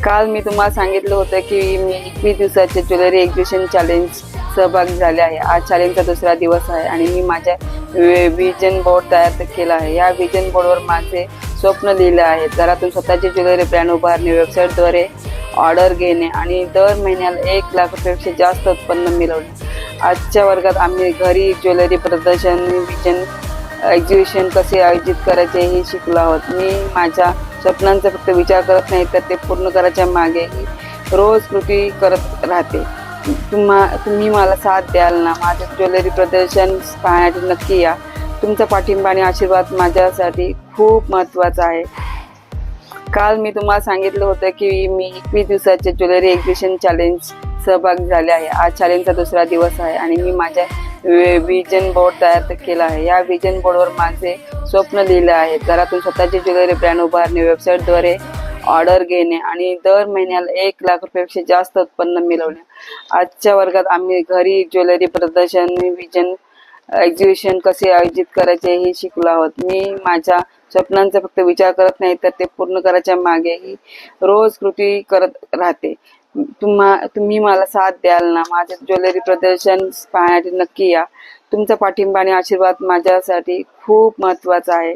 काल मी तुम्हाला सांगितलं होतं की मी 21 दिवसाचे ज्वेलरी एक्झिबिशन चॅलेंज सहभागी झाले आहे। आज चॅलेंजचा दुसरा दिवस आहे आणि मी माझ्या विजन बोर्ड तयार केला आहे। या विजन बोर्डवर माझे स्वप्न लिहिले आहे। घरातून स्वतःची ज्वेलरी ब्रँड उभारणे, वेबसाईटद्वारे ऑर्डर घेणे आणि दर महिन्याला 1 लाख रुपयापेक्षा जास्त उत्पन्न मिळवणे। आजच्या वर्गात आम्ही घरी ज्वेलरी प्रदर्शन, विजन एक्झिबिशन कसे आयोजित करायचे हे शिकलो आहोत। मी माझ्या स्वप्नांचा फक्त विचार करत नाही तर ते पूर्ण करायच्या मागेही रोज कृती करत राहते। तुम्ही मला साथ द्याल ना? माझे ज्वेलरी प्रदर्शन पाहण्यासाठी नक्की या। तुमचा पाठिंबा आणि आशीर्वाद माझ्यासाठी खूप महत्त्वाचा आहे। काल मी तुम्हाला सांगितलं होतं की मी 21 दिवसाचे ज्वेलरी एक्झिबिशन चॅलेंज सहभागी झाले आहे। आज चॅलेंजचा दुसरा दिवस आहे आणि मी माझ्या विजन बोर्ड तयार केला आहे। या विजन बोर्डवर माझे स्वप्न लिहिले आहे। घरातून स्वतःची ज्वेलरी ब्रँड उभारणे, वेबसाईटद्वारे ऑर्डर घेणे आणि दर महिन्याला 1 लाख रुपयापेक्षा जास्त उत्पन्न मिळवणे। आजच्या वर्गात आम्ही घरी ज्वेलरी प्रदर्शन, विजन एक्झिबिशन कसे आयोजित करायचे हे शिकलो आहोत। मी माझ्या स्वप्नांचा फक्त विचार करत नाही तर ते पूर्ण करायच्या मागेही रोज कृती करत राहते। तुम्ही मला साथ द्याल ना? माझे ज्वेलरी प्रदर्शन पाहण्यासाठी नक्की या। तुमचा पाठिंबा आणि आशीर्वाद माझ्यासाठी खूप महत्त्वाचा आहे।